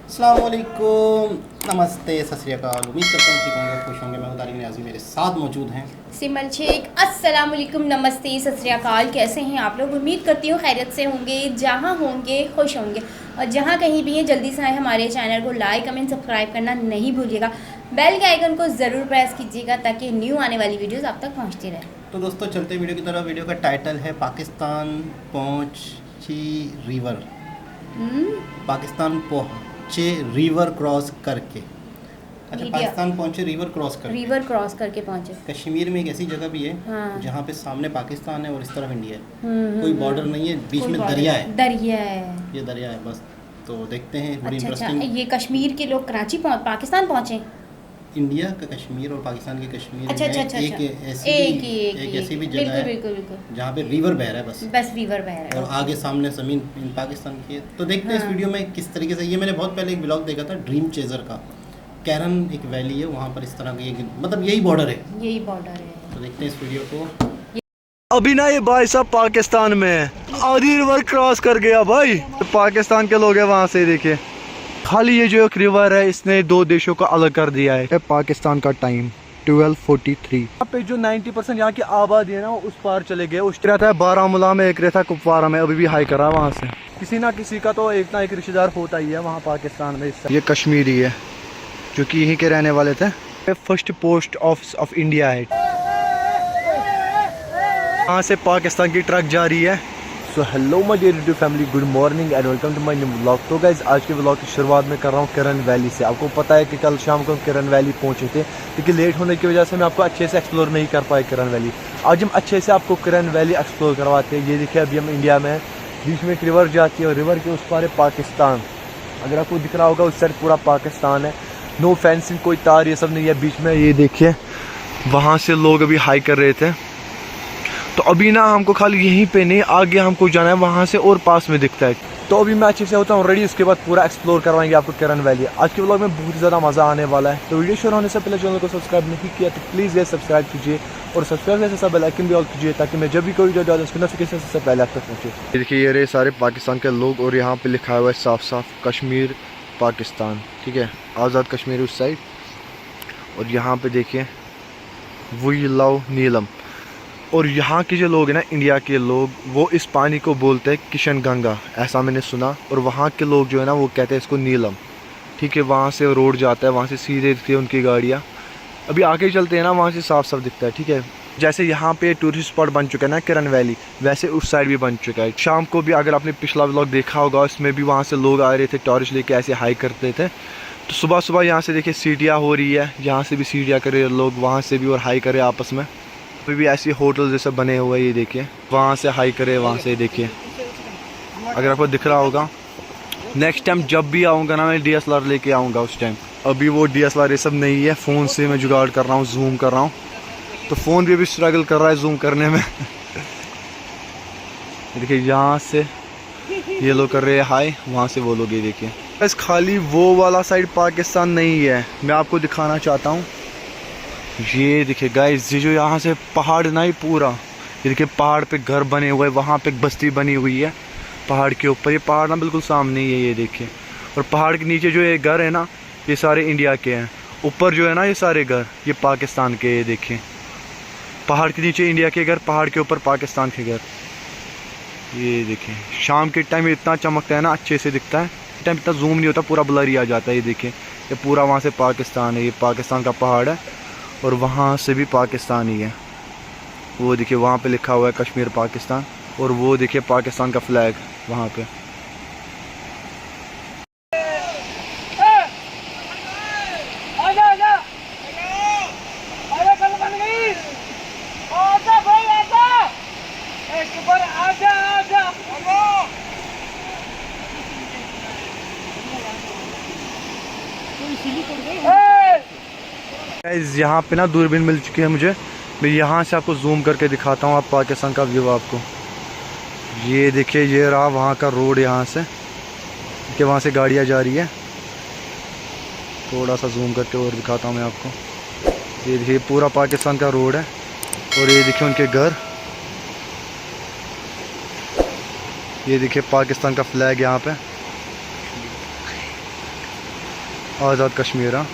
अस्सलाम वालेकुम, नमस्ते, सत श्री अकाल। उम्मीद करता हूँ ठीक होंगे, खुश होंगे। मैं तारिक नियाज़ी, मेरे साथ मौजूद हैं सिमल शेख। अस्सलाम वालेकुम, नमस्ते, सत श्री अकाल। कैसे हैं आप लोग? उम्मीद करती हूँ खैरियत से होंगे, जहाँ होंगे खुश होंगे, और जहाँ कहीं भी हैं जल्दी से आए हमारे चैनल को लाइक कमेंट सब्सक्राइब करना नहीं भूलिएगा। बेल के आइकन को ज़रूर प्रेस कीजिएगा ताकि न्यू आने वाली वीडियोस आप तक पहुँचती रहे। तो दोस्तों, चलते वीडियो की तरफ। वीडियो का टाइटल है पाकिस्तान पहुँची रिवर। पाकिस्तान पहुँचे रिवर क्रॉस करके। अच्छा, पाकिस्तान पहुँचे रिवर क्रॉस करके। रिवर क्रॉस करके पहुँचे। कश्मीर में एक ऐसी जगह भी है हाँ। जहाँ पे सामने पाकिस्तान है और इस तरफ इंडिया है। कोई बॉर्डर नहीं है, बीच में दरिया है। दरिया है, ये दरिया है बस। तो देखते हैं, बड़ी अच्छा। इंटरेस्टिंग। ये कश्मीर के लोग कराची पाकिस्तान पहुँचे। इंडिया का कश्मीर और पाकिस्तान के कश्मीर अच्छा, में अच्छा, अच्छा, एक ऐसी भी जगह है बिल्कुल जहाँ पे रिवर बह रहा है बस रिवर बह रहा और है। आगे सामने ज़मीन पाकिस्तान की है। तो देखते हैं इस हाँ। वीडियो में किस तरीके से। ये मैंने बहुत पहले एक ब्लॉग देखा था, ड्रीम चेजर का। कैरन एक वैली है, वहाँ पर इस तरह की मतलब यही बॉर्डर है। यही बॉर्डर है। तो देखते हैं इस वीडियो को। अभी ना ये भाई साहब पाकिस्तान में है, आधी रिवर क्रॉस कर गया भाई। तो पाकिस्तान के लोग हैं वहाँ से, देखिए खाली ये जो एक रिवर है इसने दो देशों को अलग कर दिया है। पाकिस्तान का टाइम 12:43। यहाँ पे जो 90% यहाँ की आबादी है ना वो उस पार चले गए। उस रहता है बारामूला में, एक रहता है कुपवारा में, अभी भी हाई करा वहाँ से। किसी ना किसी का तो एक ना एक रिश्तेदार होता ही है वहाँ पाकिस्तान में। ये कश्मीरी है जो कि यहीं के रहने वाले थे। First post office of India है। यहाँ से पाकिस्तान की ट्रक जा रही है। So hello my dear YouTube family, good morning and welcome to my new vlog. तो गाइज आज के व्लॉग की शुरुआत में कर रहा हूँ किरन वैली से। आपको पता है कि कल शाम को हम किरन वैली पहुँचे थे, लेकिन लेट होने की वजह से मैं आपको अच्छे से एक्सप्लोर नहीं कर पाए किरन वैली। आज हम अच्छे से आपको किरन वैली एक्सप्लोर करवाते हैं। ये देखिए अभी हम इंडिया में, बीच में एक रिवर जाती है और रिवर के उस पार है पाकिस्तान। अगर आपको दिख रहा होगा उस साइड पूरा पाकिस्तान है। नो फेंसिंग, कोई तार ये सब नहीं है बीच में। ये देखिए वहाँ से लोग अभी हाई कर रहे थे। तो अभी ना हमको खाली यहीं पे नहीं, आगे हमको जाना है वहाँ से और पास में दिखता है। तो अभी मैं अच्छे से होता हूँ रेडी, उसके बाद पूरा एक्सप्लोर करवाएंगे आपको किरन वैली। आज के व्लॉग में बहुत ज़्यादा मज़ा आने वाला है। तो वीडियो शुरू होने से पहले चैनल को सब्सक्राइब नहीं किया तो प्लीज़ ये सब्सक्राइब कीजिए और सब्सक्राइब जैसे सब बेल आइकन भी ऑल कीजिए ताकि मैं जब भी कोई वीडियो डालूं उसकी नोटिफिकेशन सबसे पहले आप तक पहुँचे। देखिए ये रहे सारे पाकिस्तान के लोग और यहाँ पे लिखा हुआ है साफ साफ कश्मीर पाकिस्तान, ठीक है, आज़ाद कश्मीर उस साइड। और यहाँ पे देखिए वी लव नीलम। और यहाँ के जो लोग हैं ना, इंडिया के लोग, वो इस पानी को बोलते हैं किशन गंगा, ऐसा मैंने सुना। और वहाँ के लोग जो है ना वो कहते हैं इसको नीलम, ठीक है। वहाँ से रोड जाता है, वहाँ से सीधे दिखती है उनकी गाड़ियाँ। अभी आगे चलते हैं ना, वहाँ से साफ साफ दिखता है, ठीक है। जैसे यहाँ पे टूरिस्ट स्पॉट बन चुका है ना किरन वैली, वैसे उस साइड भी बन चुका है। शाम को भी अगर आपने पिछला व्लॉग देखा होगा उसमें भी वहाँ से लोग आ रहे थे टॉर्च लेके, ऐसे हाई करते थे। तो सुबह सुबह यहाँ से देखिए सीढ़ियाँ हो रही है, यहाँ से भी सीढ़ियाँ करे लोग, वहाँ से भी और हाई करे आपस में। अभी भी ऐसे होटल जैसे बने हुए, ये देखिए वहाँ से हाई करे, वहाँ से देखिए अगर आपको दिख रहा होगा। नेक्स्ट टाइम जब भी आऊँगा ना मैं DSLR लेके आऊँगा उस टाइम। अभी वो DSLR ये सब नहीं है, फ़ोन से मैं जुगाड़ कर रहा हूँ, जूम कर रहा हूँ। तो फ़ोन भी अभी स्ट्रगल कर रहा है जूम करने में। देखिए यहाँ से ये लोग कर रहे हैं हाई, वहाँ से वो लोग, ये देखिए। बस खाली वो वाला साइड पाकिस्तान नहीं है, मैं आपको दिखाना चाहता हूँ। ये देखिए गाइस, ये जो यहाँ से पहाड़ ना ही पूरा, ये देखिए पहाड़ पे घर बने हुए हैं, वहाँ पे एक बस्ती बनी हुई है पहाड़ के ऊपर। ये पहाड़ ना बिल्कुल सामने ही है, ये देखिए। और पहाड़ के नीचे जो ये घर है ना, ये सारे इंडिया के हैं। ऊपर जो है ना ये सारे घर, ये पाकिस्तान के, ये देखिए। पहाड़ के नीचे इंडिया के घर, पहाड़ के ऊपर पाकिस्तान के घर। ये देखिए शाम के टाइम इतना चमकता है ना, अच्छे से दिखता है। टाइम इतना जूम नहीं होता, पूरा ब्लर ही आ जाता है। ये देखिए ये पूरा वहाँ से पाकिस्तान है, ये पाकिस्तान का पहाड़ है और वहाँ से भी पाकिस्तान ही है। वो देखिए वहाँ पे लिखा हुआ है कश्मीर पाकिस्तान, और वो देखिए पाकिस्तान का फ्लैग वहाँ पे। यहाँ पे ना दूरबीन मिल चुकी है मुझे, मैं यहाँ से आपको जूम करके दिखाता हूँ आप पाकिस्तान का व्यू आपको। ये देखिए ये रहा वहाँ का रोड, यहाँ से कि वहाँ से गाड़ियाँ जा रही है। थोड़ा सा जूम करके और दिखाता हूँ मैं आपको। ये देखिए पूरा पाकिस्तान का रोड है और ये देखिए उनके घर। ये देखिए पाकिस्तान का फ्लैग यहाँ पे। आज़ाद कश्मीर। हाँ,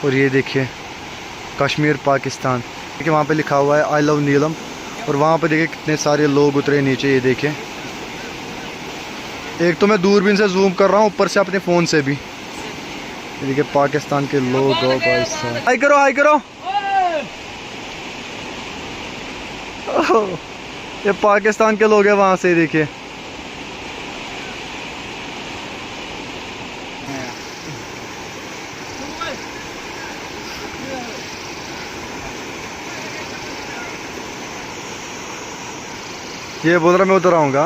और ये देखिए कश्मीर पाकिस्तान, देखिए वहाँ पे लिखा हुआ है आई लव नीलम। और वहाँ पे देखिए कितने सारे लोग उतरे नीचे, ये देखिए। एक तो मैं दूरबीन से जूम कर रहा हूँ, ऊपर से अपने फ़ोन से भी। ये देखिए पाकिस्तान के लोग। हाय करो, हाय करो। ये पाकिस्तान के लोग हैं वहाँ से, देखिए। ये बोल रहा मैं उधर आऊँगा।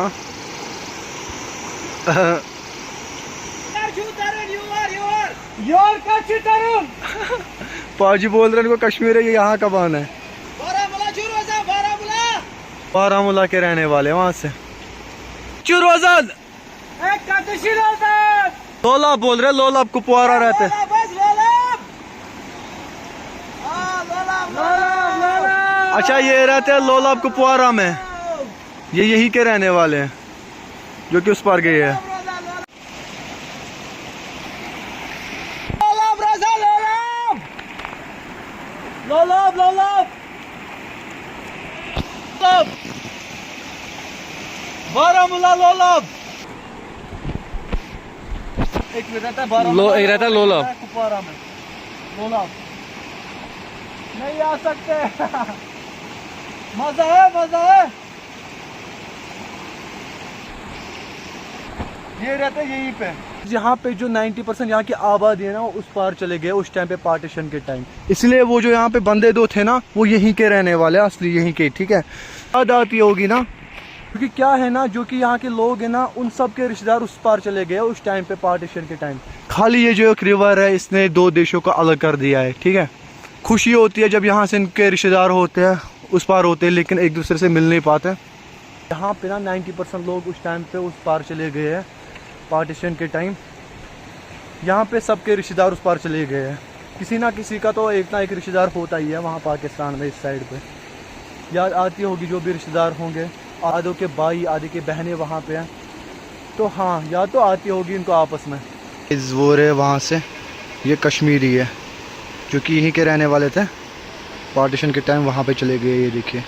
पाजी बोल रहे हैं इनको कश्मीर है, ये यहाँ कब आना है। बारामूला के रहने वाले वहाँ से। चुरोजाद लोलाब बोल रहे, लोलाब कुपवारा रहते। अच्छा, ये रहते हैं लोलाब कुपवारा में, ये यही के रहने वाले हैं जो कि उस पार गए हैं। लोलाब लोलाब बारामूला लोलाब। एक रहता है बारामूला, एक रहता है लोलाब कुपवारा में। लोलाब नहीं आ सकते। मजा है, मजा है। ये रहते यहीं पे। यहाँ पे जो 90% यहाँ की आबादी है ना, वो उस पार चले गए उस टाइम पे, पार्टीशन के टाइम। इसलिए वो जो यहाँ पे बंदे दो थे ना, वो यहीं के रहने वाले, असली यहीं के। ठीक है, याद आती होगी ना, क्योंकि क्या है ना, जो कि यहाँ के लोग हैं ना, उन सब के रिश्तेदार उस पार चले गए उस टाइम पे, पार्टीशन के टाइम। खाली ये जो एक रिवर है, इसने दो देशों को अलग कर दिया है। ठीक है, खुशी होती है जब यहाँ से इनके रिश्तेदार होते हैं, उस पार होते हैं, लेकिन एक दूसरे से मिल नहीं पाते। यहाँ पे ना 90% लोग उस टाइम पे उस पार चले गए हैं, पार्टीशन के टाइम। यहाँ पे सबके रिश्तेदार उस पार चले गए हैं। किसी ना किसी का तो एक ना एक रिश्तेदार होता ही है वहाँ पाकिस्तान में, इस साइड पे। याद आती होगी जो भी रिश्तेदार होंगे, आधों के भाई, आधे के बहनें वहाँ पे हैं, तो हाँ याद तो आती होगी इनको आपस में। इस वो रहे वहाँ से, ये कश्मीरी है जो कि यहीं के रहने वाले थे, पार्टीशन के टाइम वहाँ पे चले गए। ये देखिए,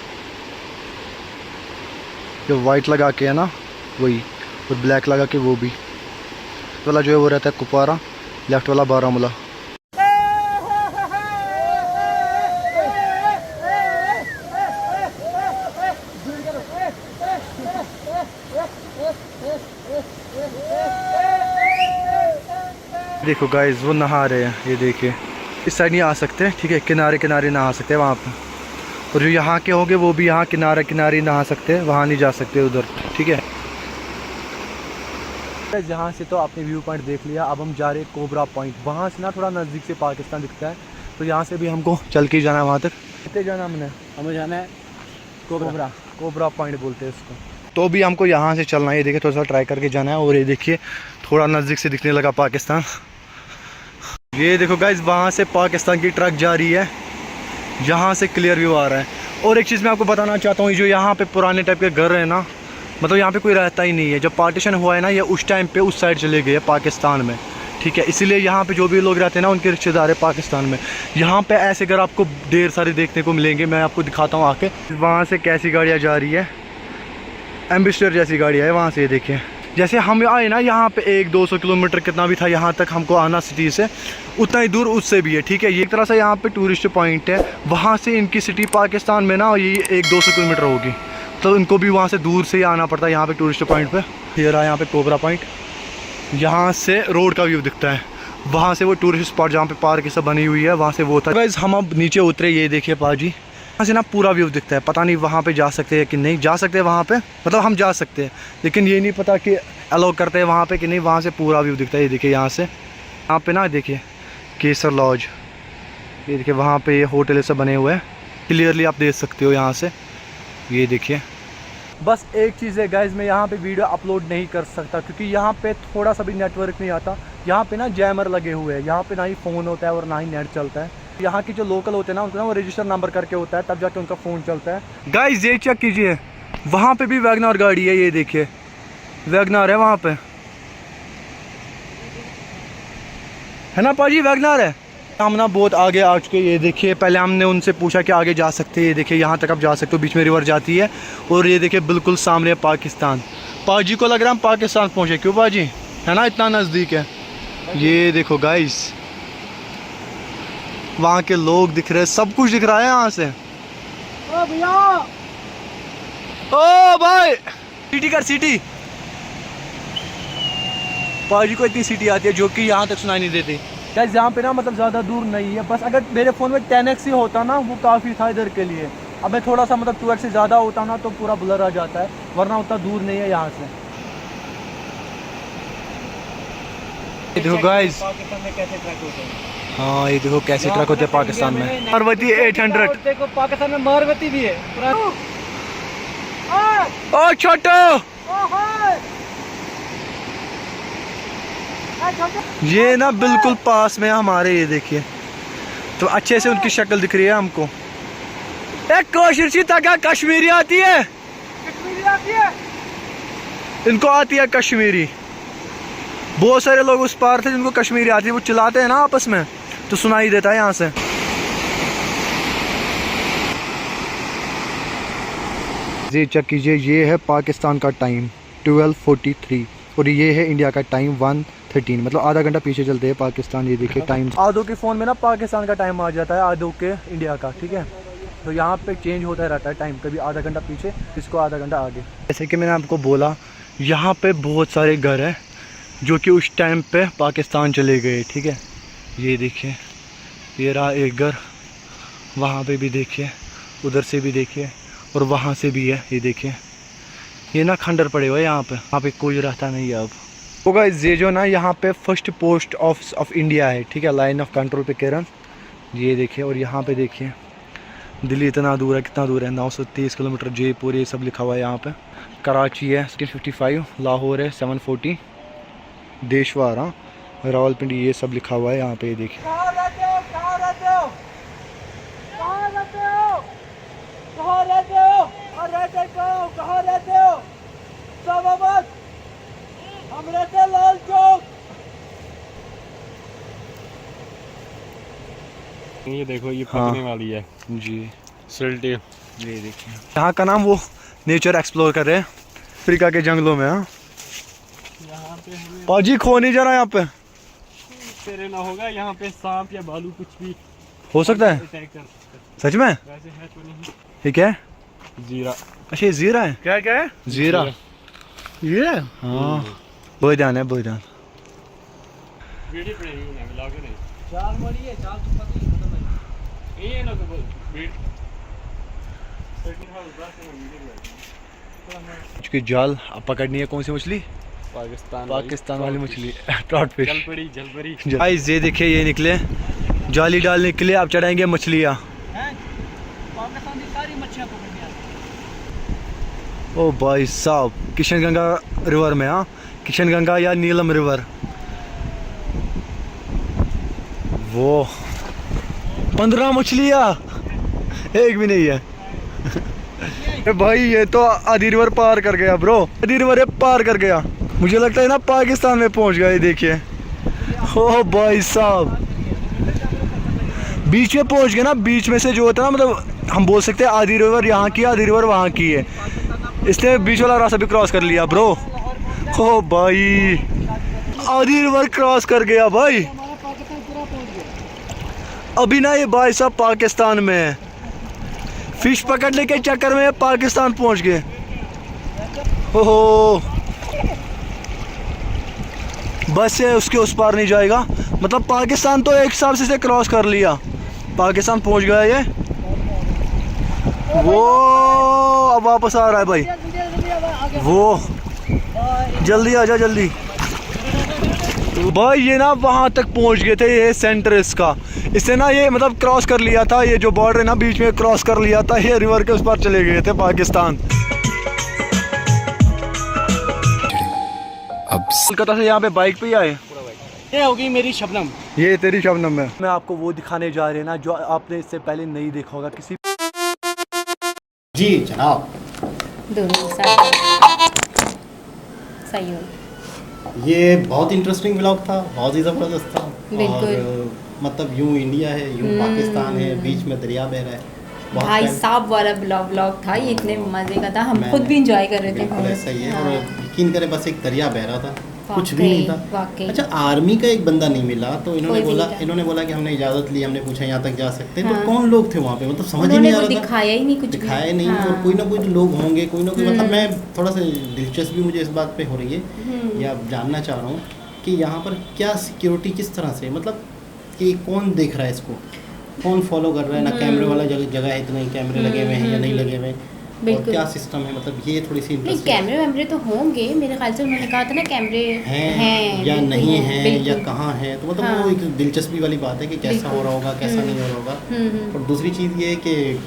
जो वाइट लगा के है ना वही, और ब्लैक लगा के वो भी। वाला जो है वो रहता है कुपवारा, लेफ्ट वाला बारामूला। देखो गाइस, वो नहा रहे हैं, ये देखिए। इस साइड नहीं आ सकते, ठीक है, किनारे किनारे नहा सकते हैं वहाँ पे। और जो यहाँ के होंगे वो भी यहाँ किनारे किनारे नहा सकते हैं, वहाँ नहीं जा सकते उधर। ठीक है, यहाँ से तो आपने व्यू पॉइंट देख लिया। अब हम जा रहे हैं कोबरा पॉइंट। वहाँ से ना थोड़ा नज़दीक से पाकिस्तान दिखता है, तो यहाँ से भी हमको चल के जाना है वहाँ तक। कितने जाना हमें जाना है कोबरा पॉइंट बोलते हैं इसको। तो भी हमको यहाँ से चलना है, ये देखिए, थोड़ा सा ट्राई करके जाना है। और ये देखिए थोड़ा नज़दीक से दिखने लगा पाकिस्तान। ये देखो गाइस, वहाँ से पाकिस्तान की ट्रक जा रही है, यहाँ से क्लियर व्यू आ रहा है। और एक चीज़ मैं आपको बताना चाहता हूँ, जो यहाँ पे पुराने टाइप के घर है ना, मतलब यहाँ पे कोई रहता ही नहीं है। जब पार्टीशन हुआ है ना, ये उस टाइम पे उस साइड चले गए पाकिस्तान में। ठीक है, इसीलिए यहाँ पे जो भी लोग रहते हैं ना, उनके रिश्तेदार है पाकिस्तान में। यहाँ पे ऐसे घर आपको ढेर सारे देखने को मिलेंगे, मैं आपको दिखाता हूँ आके। वहाँ से कैसी गाड़ियाँ जा रही है, एम्बेसडर जैसी गाड़ियाँ है वहाँ से। ये देखिए, जैसे हम आए ना यहाँ पे 100-200 किलोमीटर कितना भी था यहाँ तक हमको आना सिटी से, उतना ही दूर उससे भी है। ठीक है, ये एक तरह से यहाँ पे टूरिस्ट पॉइंट है। वहाँ से इनकी सिटी पाकिस्तान में ना, ये 100-200 किलोमीटर होगी, तो इनको भी वहाँ से दूर से ही आना पड़ता है यहाँ पे टूरिस्ट पॉइंट पे। ये रहा यहाँ पे कोबरा पॉइंट, यहाँ से रोड का व्यू दिखता है। वहाँ से वो टूरिस्ट स्पॉट जहाँ पे पार्क सब बनी हुई है, वहाँ से वो था। गाइस, हम अब नीचे उतरे, ये देखिए पाजी, वहाँ से ना पूरा व्यू दिखता है। पता नहीं वहाँ पे जा सकते हैं कि नहीं जा सकते, वहाँ पे मतलब हम जा सकते हैं, लेकिन ये नहीं पता कि अलाउ करते हैं वहाँ पे कि नहीं। वहाँ से पूरा व्यू दिखता है, ये देखिए। यहाँ पे ना देखिए केसर लॉज, ये देखिए, वहाँ पे ये होटल सब बने हुए हैं, क्लियरली आप देख सकते हो यहाँ से। ये देखिए, बस एक चीज़ है गाइस, मैं यहाँ पे वीडियो अपलोड नहीं कर सकता क्योंकि यहाँ पे थोड़ा सा भी नेटवर्क नहीं आता। यहाँ पे ना जैमर लगे हुए हैं, यहाँ पे ना ही फ़ोन होता है और ना ही नेट चलता है। यहाँ के जो लोकल होते हैं ना, उनको ना वो रजिस्टर नंबर करके होता है, तब जाके उनका फ़ोन चलता है। गाइस, ये चेक कीजिए, वहाँ पे भी वैगनआर गाड़ी है, ये देखिए वैगनआर है वहाँ पे। है ना पाजी, वैगनार है। हम ना बहुत आगे आ चुके, ये देखिए पहले हमने उनसे पूछा कि आगे जा सकते हैं, ये देखिए यहाँ तक आप जा सकते हो, बीच में रिवर जाती है और ये देखिए बिल्कुल सामने पाकिस्तान। पाजी को लग रहा है हम पाकिस्तान पहुँचे, क्यों पाजी, है ना इतना नज़दीक है। ये देखो गाइस, वहाँ के लोग दिख रहे हैं, सब कुछ दिख रहा है यहाँ से। ओ भैया, ओ भाई, सीटी कर सीटी। पाजी को इतनी सीटी आती है जो कि यहाँ तक सुनाई नहीं देती। गाइस यहाँ पे ना मतलब ज़्यादा दूर नहीं है, बस अगर मेरे फ़ोन में 10x ही होता ना वो काफ़ी था इधर के लिए। अब मैं थोड़ा सा मतलब 2x से ज़्यादा होता ना तो पूरा ब्लर आ जाता है, वरना उतना दूर नहीं है यहाँ से। देखो गाइस, पाकिस्तान में कैसे ट्रक होते हैं। हाँ ये देखो कैसे ट्रक होते हैं पाकिस्तान में। मारवती 800 देखो पाकिस्तान में मारवती भी है। ओ छोटो, ये ना बिल्कुल पास में हमारे, ये देखिए तो अच्छे से उनकी शक्ल दिख रही है हमको। एक कोशिश तक कश्मीरी आती है, कश्मीरी आती है, इनको आती है कश्मीरी। बहुत सारे लोग उस पार थे जिनको कश्मीरी आती है, वो चिल्लाते हैं ना आपस में तो सुनाई देता है यहाँ से। ये चेक कीजिए, ये है पाकिस्तान का टाइम 12:43 और ये है इंडिया का टाइम 1:13, मतलब आधा घंटा पीछे चलते हैं पाकिस्तान। ये देखिए टाइम, आधो के फ़ोन में ना पाकिस्तान का टाइम आ जाता है, आधो के इंडिया का, ठीक है। तो यहाँ पे चेंज होता रहता है टाइम, कभी आधा घंटा पीछे, इसको आधा घंटा आगे। जैसे कि मैंने आपको बोला, यहाँ पे बहुत सारे घर हैं जो कि उस टाइम पे पाकिस्तान चले गए, ठीक है। ये देखिए, ये रहा एक घर, वहाँ पे भी देखिए, उधर से भी देखिए और वहाँ से भी है, ये देखिए। ये ना खंडर पड़े हुए यहाँ पे कोई रहता नहीं है अब। तो गाइस ये जो ना यहाँ पे first post office of India है, ठीक है, लाइन ऑफ कंट्रोल पे केरन, ये देखिए। और यहाँ पे देखिए दिल्ली इतना दूर है, कितना दूर है, 930 किलोमीटर, जयपुर ये सब लिखा हुआ है यहाँ पे। कराची है 655, लाहौर है 740, देशवार, हाँ, रावलपिंडी ये सब लिखा हुआ है यहाँ पे, ये देखिए। ये देखो, ये पकने वाली है जी, सिल्टे। ये देखिए यहाँ का नाम, वो नेचर एक्सप्लोर कर रहे हैं अफ्रीका के जंगलों में। हाँ पाजी खो नहीं जा रहा यहाँ पे, तेरे ना होगा यहाँ पे सांप या भालू कुछ भी हो सकता है, अटैक कर। सच में। वैसे है तो नहीं। ये क्या है, जीरा। अच्छा ये जीरा है, क्या क्या है, जीरा, ये हाँ, बहुत ध्यान है, बहुत ध्यान। वीडियो पे नहीं है, ब्लॉग नहीं। जाल मरी है, जाल तो पता ही खत्म है। ये ना तो वीडियो सेटिंग हाउस बस में वीडियो है। उसकी जाल अब पकड़नी है, कौन सी मछली, पाकिस्तान वाली मछली, ट्रॉट फिश। जल पड़ी। गाइस ये देखिए, ये निकले जाली डाल निकले, अब चढ़ाएंगे मछलियाँ। पाकिस्तान की सारी मच्छियाँ पकड़ लिया। ओ भाई साहब, किशन गंगा रिवर में, हाँ, किशन गंगा या नीलम रिवर। वो 15 मछलियाँ, एक भी नहीं है। भाई ये तो आधी रिवर पार कर गया ब्रो, आधी रिवर पार कर गया। मुझे लगता है ना पाकिस्तान में पहुंच गए, देखिए। ओ भाई साहब, बीच में पहुंच गए ना, बीच में से जो होता है ना, मतलब हम बोल सकते हैं आधी रिवर यहाँ की, आधी रिवर वहाँ की है। इसने बीच वाला रास्ता भी क्रॉस कर लिया ब्रो। ओ भाई, आधी रिवर क्रॉस कर गया भाई। अभी ना ये भाई साहब पाकिस्तान में है, फिश पकड़ने के चक्कर में पाकिस्तान पहुंच गए। ओहो, बस से उसके उस पार नहीं जाएगा, मतलब पाकिस्तान तो एक हिसाब से इसे क्रॉस कर लिया, पाकिस्तान पहुंच गया ये। वो अब वापस आ रहा है भाई, वो जल्दी आ जा जल्दी। भाई ये ना वहाँ तक पहुँच गए थे, ये सेंटर इसका, इससे ना ये मतलब क्रॉस कर लिया था, ये जो बॉर्डर है ना बीच में क्रॉस कर लिया था, ये रिवर के उस पार चले गए थे पाकिस्तान। अब कोलकाता से यहाँ पे बाइक पे ही आए। ये होगी मेरी शबनम, ये तेरी शबनम है। मैं आपको वो दिखाने जा रहे हैं ना जो आपने इससे पहले नहीं देखा होगा किसी। जी जनाब। दोनों साथ सही हो। ये बहुत इंटरेस्टिंग ब्लॉग था, बहुत ही ज़बरदस्त था। बिल्कुल। और मतलब यूं इंडिया है, यूं पाकिस्तान है, बीच में दरिया बह रहा है। बहुत भाई टाइम- साहब वाला ब्लॉग था, ये इतने मज़े का था, हम मैंने- खुद भी इंजॉय कर रहे थे। बिल्कुल ऐसा ही है। हाँ। और यकीन करें बस एक दरिया बह रहा था, कुछ भी वाकई, नहीं था। वाकई। अच्छा, आर्मी का एक बंदा नहीं मिला, तो कोई भी नहीं था। इन्होंने बोला कि हमने इजाज़त ली, हमने पूछा यहाँ तक जा सकते हैं। हाँ। तो कौन लोग थे वहाँ पे, मतलब समझ ही उन्होंने नहीं आ वो रहा था। दिखाया ही नहीं कुछ भी। दिखाया ही नहीं। हाँ। और कोई ना कोई तो लोग होंगे, कोई ना कोई, मतलब मैं हम्म। थोड़ा सा दिलचस्पी मुझे इस बात पे हो रही है, हम्म। या जानना चाह रहा हूँ कि यहाँ पर क्या सिक्योरिटी किस तरह से, मतलब कि कौन देख रहा है इसको, कौन फॉलो कर रहा है ना, कैमरे वाला जगह है, इतने ही कैमरे लगे हुए हैं या नहीं लगे हुए हैं, और बिल्कुल। क्या सिस्टम है, मतलब ये थोड़ी सी नहीं, इंटरेस्टिंग कैमरे वैमरे तो होंगे मेरे ख्याल से, उन्होंने कहा था ना कैमरे हैं या बिल्कुल नहीं हैं, हैं बिल्कुल। या कहाँ हैं, तो मतलब हाँ। वो एक दिलचस्पी वाली बात है कि कैसा बिल्कुल। हो रहा होगा, कैसा नहीं हो रहा होगा। हम्म। और दूसरी चीज़ ये है कि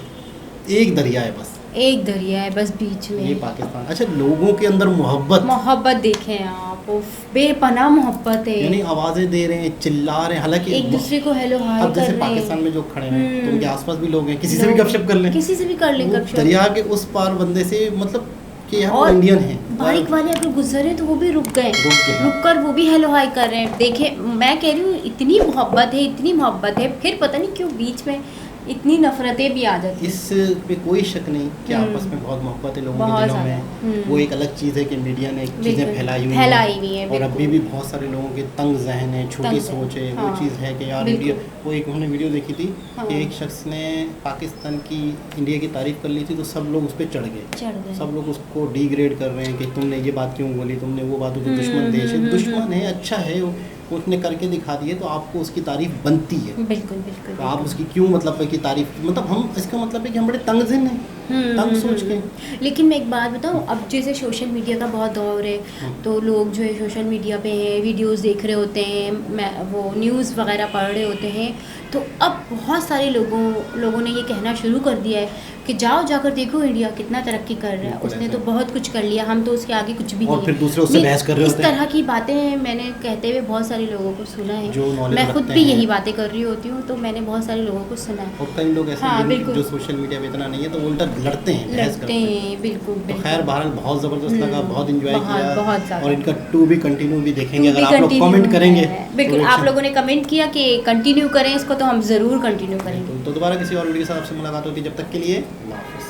एक दरिया है बस, एक दरिया है बस बीच ये में। पाकिस्तान। अच्छा, लोगों के अंदर मोहब्बत देखें आप, उफ, बेपनाह मोहब्बत है। यानी आवाज़ें दे रहे हैं, चिल्ला रहे हैं, हालांकि एक दूसरे को हेलो हाय अब कर जैसे रहे पाकिस्तान हैं। में जो खड़े हैं तो उनके आसपास भी लोग हैं, किसी से भी लोग- गपशप कर लें, किसी से भी कर लें वो गपशप। दरिया के उस पार बंदे से, मतलब कि यार वो और इंडियन है, बाइक वाले अगर गुजर रहे तो वो भी रुक गए, रुक गए। रुक कर वो भी हेलो हाय कर रहे हैं। देखे, मैं कह रही हूँ इतनी मोहब्बत है, इतनी मोहब्बत है, फिर पता नहीं क्यों बीच में इतनी नफरतें भी आ जाती हैं। इस पे कोई शक नहीं कि हम्म। आपस में बहुत मोहब्बत है लोगों के बहुत दिलों में। ज़्यादा। वो एक अलग चीज़ है कि मीडिया ने चीज़ें बिल्कुल। फैलाई हुई है और बिल्कुल। अभी भी बहुत सारे लोगों के तंग जहन है, छोटी तंग सोच है। जहन, वो हाँ। चीज़ है कि यार बिल्कुल। इंडिया, वो एक हमने वीडियो देखी थी हाँ। कि एक शख्स ने पाकिस्तान की, इंडिया की तारीफ़ कर ली थी, तो सब लोग उस पर चढ़ गए, चढ़ गए। सब लोग उसको डिग्रेड कर रहे हैं कि तुमने ये बात क्यों बोली, तुमने वो बात, जो दुश्मन देश है, दुश्मन है, अच्छा है वो, उसने करके दिखा दिए, तो आपको उसकी तारीफ़ बनती है। बिल्कुल बिल्कुल। तो आप उसकी क्यों, मतलब है कि तारीफ़, मतलब हम, इसका मतलब है कि हम बड़े तंगज़िन हैं, तंग सोच के। लेकिन मैं एक बात बताऊँ, अब जैसे सोशल मीडिया का बहुत दौर है, तो लोग जो है सोशल मीडिया पे हैं, वीडियोस देख रहे होते हैं, वो न्यूज़ वगैरह पढ़ रहे होते हैं, तो अब बहुत सारे लोगों ने ये कहना शुरू कर दिया है कि जाकर देखो इंडिया कितना तरक्की कर रहा है, बिल्कुल उसने ऐसा तो है। बहुत कुछ कर लिया, हम तो उसके आगे कुछ भी और नहीं फिर है। दूसरे उससे नहीं, बहस कर रहे इस होते हैं। तरह की बातें मैंने कहते हुए बहुत सारे लोगों को सुना जो है। knowledge मैं खुद रखते भी हैं। यही बातें कर रही होती हूँ, तो मैंने बहुत सारे लोगों को सुना है। और कई लोग ऐसे हाँ, हैं बिल्कुल। जो सोशल मीडिया पे इतना नहीं है, तो वो उल्टा लड़ते हैं, बहस लगते करते हैं। हैं, बिल्कुल तो बिल्कुल। खैर बहरहाल बहुत ज़बरदस्त लगा, बहुत इंजॉय बहुत, किया, बहुत ज़्यादा। और इनका 2 भी कंटिन्यू भी देखेंगे, To अगर be आप लोग continue कमेंट करेंगे है। बिल्कुल, तो आप reaction- लोगों ने कमेंट किया कि कंटिन्यू करें इसको, तो हम ज़रूर कंटिन्यू करेंगे। तो दोबारा किसी और वीडियो के साथ आपसे मुलाकात होती है, जब तक के लिए अल्लाह हाफ़िज़।